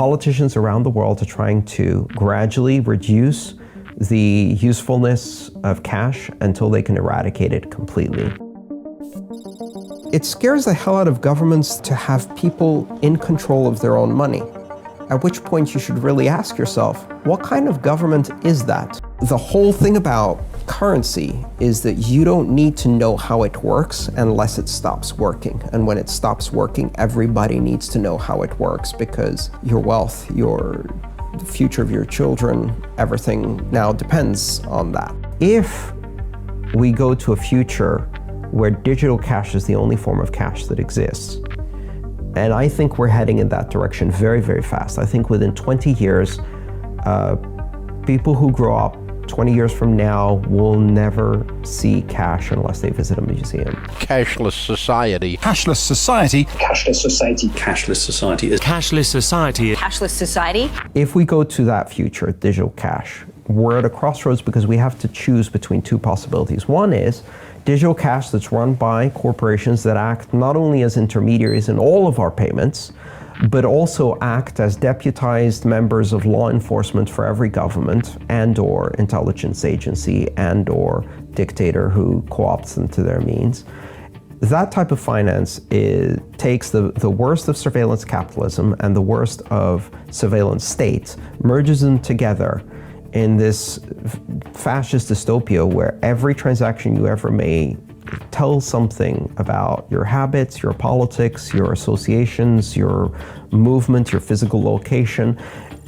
Politicians around the world are trying to gradually reduce the usefulness of cash until they can eradicate it completely. It scares the hell out of governments to have people in control of their own money, at which point you should really ask yourself, what kind of government is that? The whole thing about currency is that you don't need to know how it works unless it stops working. And when it stops working, everybody needs to know how it works, because your wealth, the future of your children, everything now depends on that. If we go to a future where digital cash is the only form of cash that exists, and I think we're heading in that direction very, very fast. I think within 20 years, people who grow up 20 years from now will never see cash unless they visit a museum. Cashless society. Cashless society. Cashless society. Cashless society. Cashless society. Cashless society. If we go to that future, digital cash, we're at a crossroads because we have to choose between two possibilities. One is digital cash that's run by corporations that act not only as intermediaries in all of our payments, but also act as deputized members of law enforcement for every government and/or intelligence agency and/or dictator who co-opts them to their means. That type of finance takes the worst of surveillance capitalism and the worst of surveillance states, merges them together in this fascist dystopia where every transaction you ever made tells something about your habits, your politics, your associations, your movement, your physical location.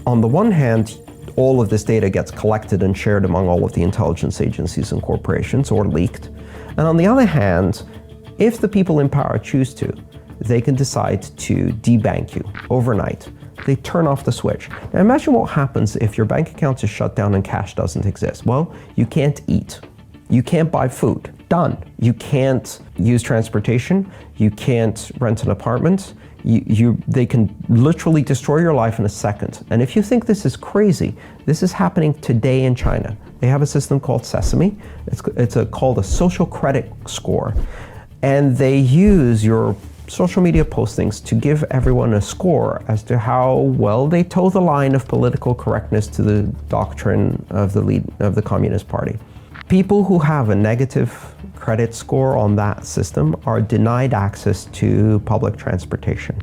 On the one hand, all of this data gets collected and shared among all of the intelligence agencies and corporations, or leaked. And on the other hand, if the people in power choose to, they can decide to debank you overnight. They turn off the switch. Now imagine what happens if your bank account is shut down and cash doesn't exist. Well, you can't eat. You can't buy food. Done. You can't use transportation. You can't rent an apartment. They can literally destroy your life in a second. And if you think this is crazy, this is happening today in China. They have a system called Sesame. It's called a social credit score. And they use your social media postings to give everyone a score as to how well they toe the line of political correctness to the doctrine of the Communist Party. People who have a negative credit score on that system are denied access to public transportation.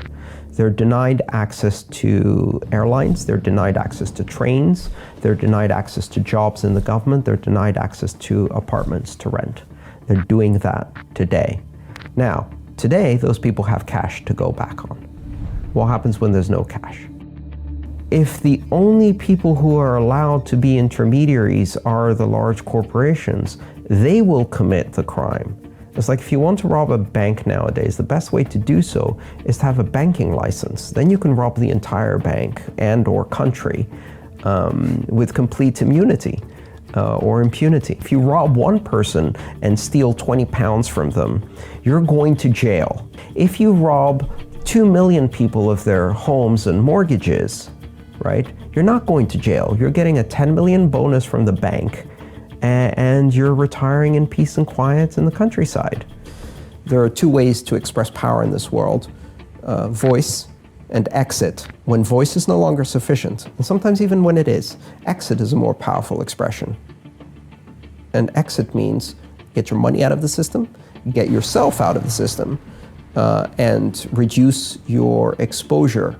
They're denied access to airlines, they're denied access to trains, they're denied access to jobs in the government, they're denied access to apartments to rent. They're doing that today. Now, today, those people have cash to go back on. What happens when there's no cash? If the only people who are allowed to be intermediaries are the large corporations, they will commit the crime. It's like if you want to rob a bank nowadays, the best way to do so is to have a banking license. Then you can rob the entire bank and/or country with complete immunity or impunity. If you rob one person and steal 20 pounds from them, you're going to jail. If you rob 2 million people of their homes and mortgages, right? You're not going to jail. You're getting a 10 million bonus from the bank and you're retiring in peace and quiet in the countryside. There are two ways to express power in this world, voice and exit. When voice is no longer sufficient, and sometimes even when it is, exit is a more powerful expression. And exit means get your money out of the system, get yourself out of the system, and reduce your exposure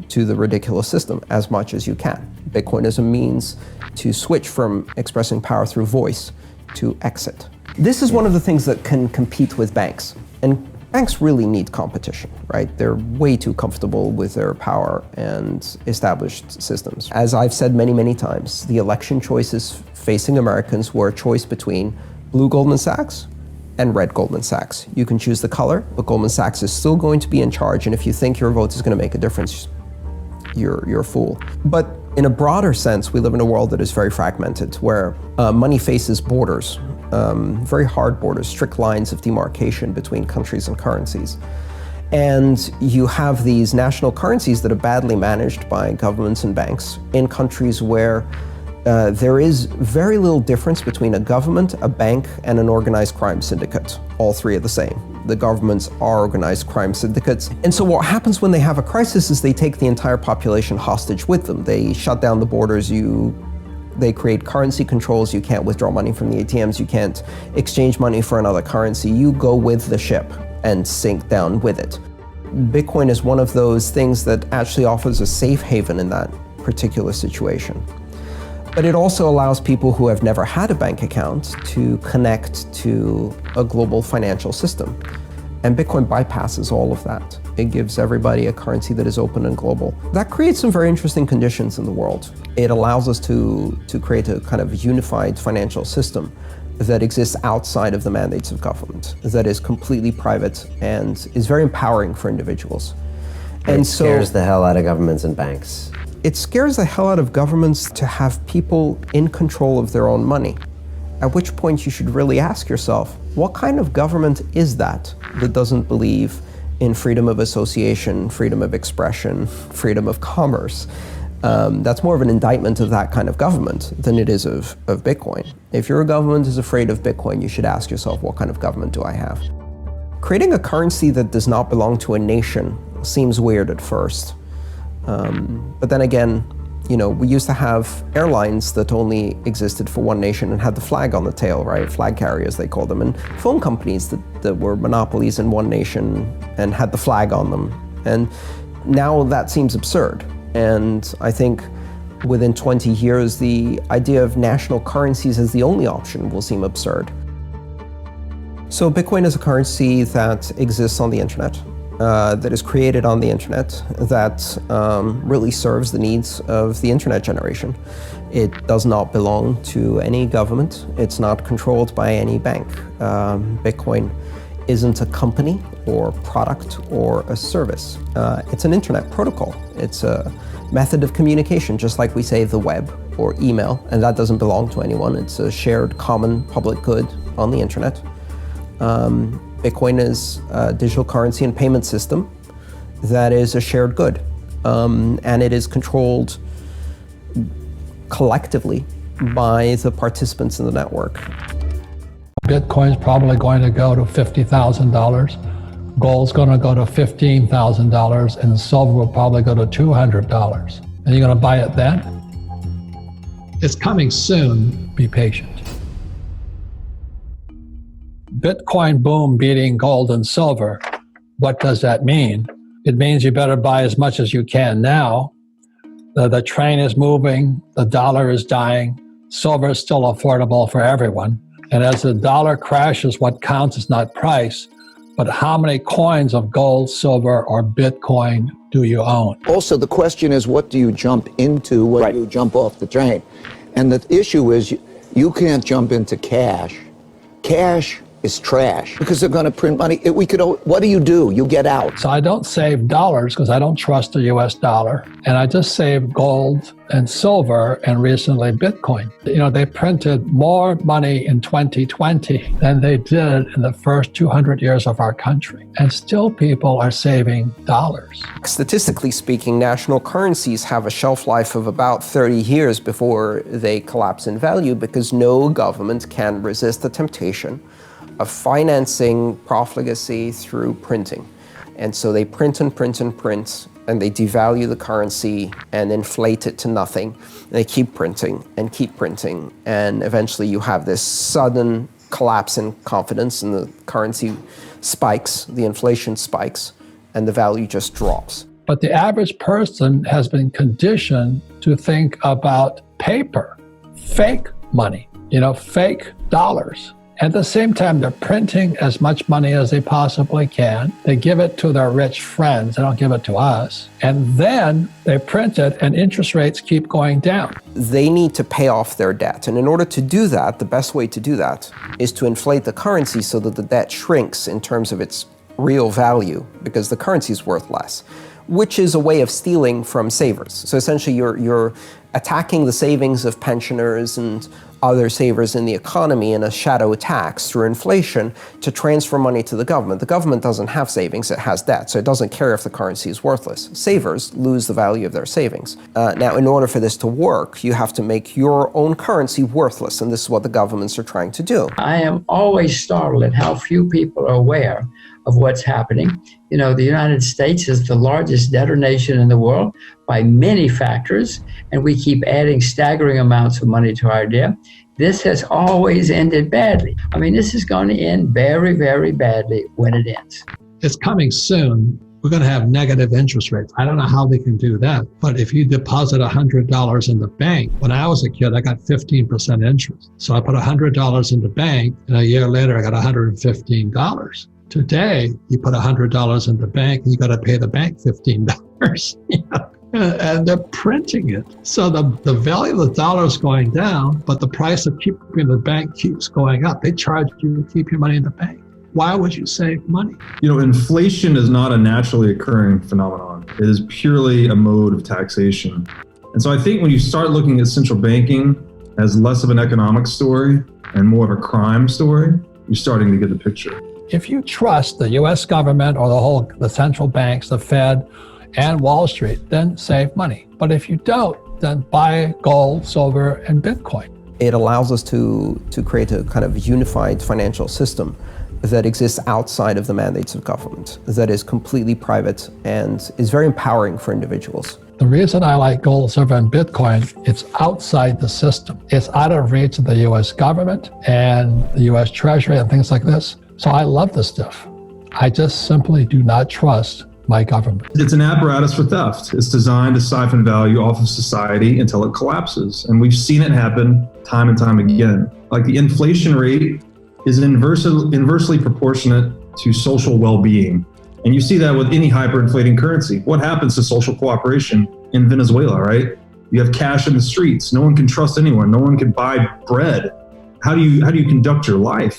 to the ridiculous system as much as you can. Bitcoin is a means to switch from expressing power through voice to exit. This is one of the things that can compete with banks. And banks really need competition, right? They're way too comfortable with their power and established systems. As I've said many, many times, the election choices facing Americans were a choice between blue Goldman Sachs and red Goldman Sachs. You can choose the color, but Goldman Sachs is still going to be in charge, and if you think your vote is going to make a difference, you're a fool. But in a broader sense, we live in a world that is very fragmented, where money faces borders, very hard borders, strict lines of demarcation between countries and currencies. And you have these national currencies that are badly managed by governments and banks in countries where there is very little difference between a government, a bank, and an organized crime syndicate. All three are the same. The governments are organized crime syndicates. And so what happens when they have a crisis is they take the entire population hostage with them. They shut down the borders. They create currency controls. You can't withdraw money from the ATMs. You can't exchange money for another currency. You go with the ship and sink down with it. Bitcoin is one of those things that actually offers a safe haven in that particular situation. But it also allows people who have never had a bank account to connect to a global financial system. And Bitcoin bypasses all of that. It gives everybody a currency that is open and global. That creates some very interesting conditions in the world. It allows us to create a kind of unified financial system that exists outside of the mandates of government, that is completely private and is very empowering for individuals. And so it scares the hell out of governments and banks. It scares the hell out of governments to have people in control of their own money. At which point you should really ask yourself, what kind of government is that doesn't believe in freedom of association, freedom of expression, freedom of commerce? That's more of an indictment of that kind of government than it is of Bitcoin. If your government is afraid of Bitcoin, you should ask yourself, what kind of government do I have? Creating a currency that does not belong to a nation seems weird at first. But then again, we used to have airlines that only existed for one nation and had the flag on the tail, right? Flag carriers, they called them. And phone companies that were monopolies in one nation and had the flag on them. And now that seems absurd. And I think within 20 years, the idea of national currencies as the only option will seem absurd. So Bitcoin is a currency that exists on the internet. That is created on the internet, that really serves the needs of the internet generation. It does not belong to any government. It's not controlled by any bank. Bitcoin isn't a company or product or a service. It's an internet protocol. It's a method of communication, just like we say the web or email, and that doesn't belong to anyone. It's a shared common public good on the internet. Bitcoin is a digital currency and payment system that is a shared good, and it is controlled collectively by the participants in the network. Bitcoin's probably going to go to $50,000. Gold's going to go to $15,000, and silver will probably go to $200. And you're going to buy it then? It's coming soon. Be patient. Bitcoin boom beating gold and silver. What does that mean? It means you better buy as much as you can now. The train is moving, the dollar is dying, silver is still affordable for everyone. And as the dollar crashes, what counts is not price, but how many coins of gold, silver, or Bitcoin do you own? Also, the question is, what do you jump into when you jump off the train? And the issue is, you can't jump into cash. Cash is trash because they're going to print money. What do? You get out. So I don't save dollars because I don't trust the US dollar. And I just save gold and silver and recently Bitcoin. They printed more money in 2020 than they did in the first 200 years of our country. And still people are saving dollars. Statistically speaking, national currencies have a shelf life of about 30 years before they collapse in value because no government can resist the temptation of financing profligacy through printing. And so they print and print and print, and they devalue the currency and inflate it to nothing. And they keep printing, and eventually you have this sudden collapse in confidence, and the currency spikes, the inflation spikes, and the value just drops. But the average person has been conditioned to think about paper, fake money, fake dollars. At the same time, they're printing as much money as they possibly can. They give it to their rich friends. They don't give it to us. And then they print it, and interest rates keep going down. They need to pay off their debt. And in order to do that, the best way to do that is to inflate the currency so that the debt shrinks in terms of its real value, because the currency is worth less, which is a way of stealing from savers. So essentially, you're attacking the savings of pensioners and other savers in the economy in a shadow tax through inflation to transfer money to the government. The government doesn't have savings, it has debt, so it doesn't care if the currency is worthless. Savers lose the value of their savings. Now, in order for this to work, you have to make your own currency worthless, and this is what the governments are trying to do. I am always startled at how few people are aware of what's happening. The United States is the largest debtor nation in the world by many factors, and we keep adding staggering amounts of money to our debt. This has always ended badly. This is going to end very, very badly when it ends. It's coming soon. We're going to have negative interest rates. I don't know how they can do that, but if you deposit $100 in the bank, when I was a kid, I got 15% interest. So I put $100 in the bank, and a year later, I got $115. Today, you put $100 in the bank, and you got to pay the bank $15. And they're printing it. So the value of the dollar is going down, but the price of keeping the bank keeps going up. They charge you to keep your money in the bank. Why would you save money? Inflation is not a naturally occurring phenomenon. It is purely a mode of taxation. And so I think when you start looking at central banking as less of an economic story and more of a crime story, you're starting to get the picture. If you trust the U.S. government or the central banks, the Fed, and Wall Street, then save money. But if you don't, then buy gold, silver, and Bitcoin. It allows us to create a kind of unified financial system that exists outside of the mandates of government, that is completely private and is very empowering for individuals. The reason I like gold, silver, and Bitcoin, it's outside the system. It's out of reach of the U.S. government and the U.S. Treasury and things like this. So I love this stuff. I just simply do not trust my government. It's an apparatus for theft. It's designed to siphon value off of society until it collapses. And we've seen it happen time and time again. Like the inflation rate is inversely proportionate to social well-being. And you see that with any hyperinflating currency. What happens to social cooperation in Venezuela, right? You have cash in the streets. No one can trust anyone. No one can buy bread. How do you conduct your life?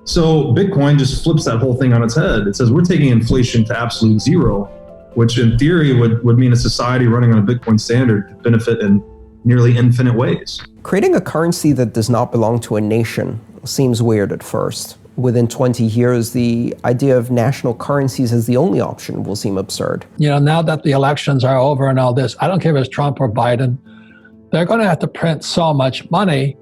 So Bitcoin just flips that whole thing on its head. It says we're taking inflation to absolute zero, which in theory would mean a society running on a Bitcoin standard could benefit in nearly infinite ways. Creating a currency that does not belong to a nation seems weird at first. Within 20 years, the idea of national currencies as the only option will seem absurd. Now that the elections are over and all this, I don't care if it's Trump or Biden, they're going to have to print so much money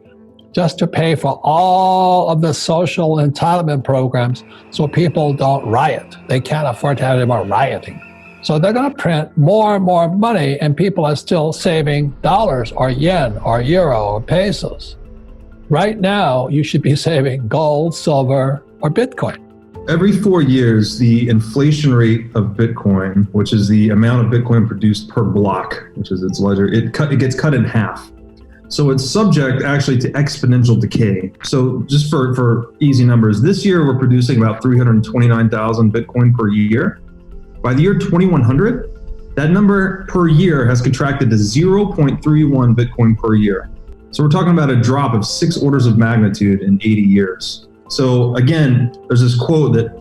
just to pay for all of the social entitlement programs so people don't riot. They can't afford to have any more rioting. So they're going to print more and more money, and people are still saving dollars or yen or euro or pesos. Right now, you should be saving gold, silver, or Bitcoin. Every 4 years, the inflation rate of Bitcoin, which is the amount of Bitcoin produced per block, which is its ledger, it gets cut in half. So it's subject actually to exponential decay. So just for easy numbers, this year we're producing about 329,000 Bitcoin per year. By the year 2100, that number per year has contracted to 0.31 Bitcoin per year. So we're talking about a drop of 6 orders of magnitude in 80 years. So again, there's this quote that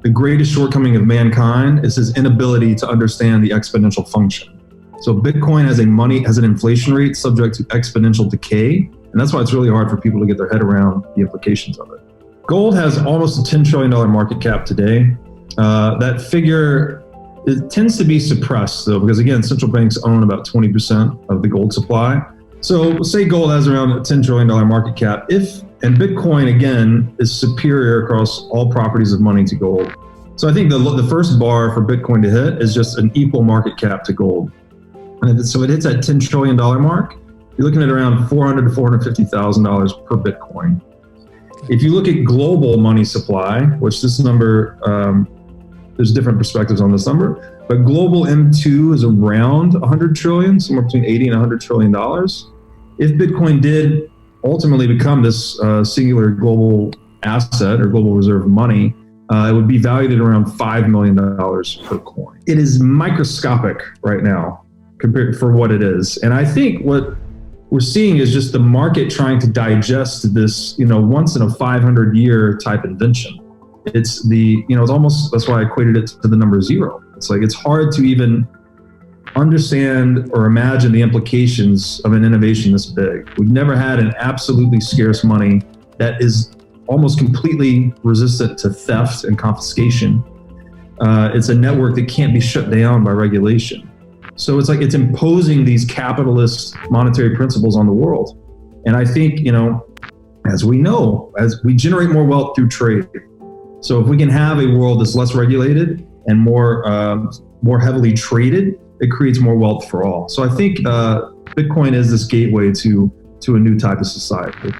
the greatest shortcoming of mankind is his inability to understand the exponential function. So Bitcoin has an inflation rate subject to exponential decay, and that's why it's really hard for people to get their head around the implications of it. Gold has almost a $10 trillion market cap today. That figure, it tends to be suppressed though, because again, central banks own about 20% of the gold supply. So say gold has around a $10 trillion market cap, and Bitcoin again is superior across all properties of money to gold. So I think the first bar for Bitcoin to hit is just an equal market cap to gold. And so it hits that $10 trillion mark, you're looking at around $400,000 to $450,000 per Bitcoin. If you look at global money supply, which this number, there's different perspectives on this number, but global M2 is around 100 trillion, somewhere between 80 and 100 trillion dollars. If Bitcoin did ultimately become this singular global asset or global reserve of money, it would be valued at around $5 million per coin. It is microscopic right now compared for what it is. And I think what we're seeing is just the market trying to digest this, once in a 500-year type invention. It's it's almost, that's why I equated it to the number 0. It's like, it's hard to even understand or imagine the implications of an innovation this big. We've never had an absolutely scarce money that is almost completely resistant to theft and confiscation. It's a network that can't be shut down by regulation. So it's like it's imposing these capitalist monetary principles on the world. And I think, as we know, as we generate more wealth through trade, So if we can have a world that's less regulated and more heavily traded, it creates more wealth for all. So I think Bitcoin is this gateway to a new type of society.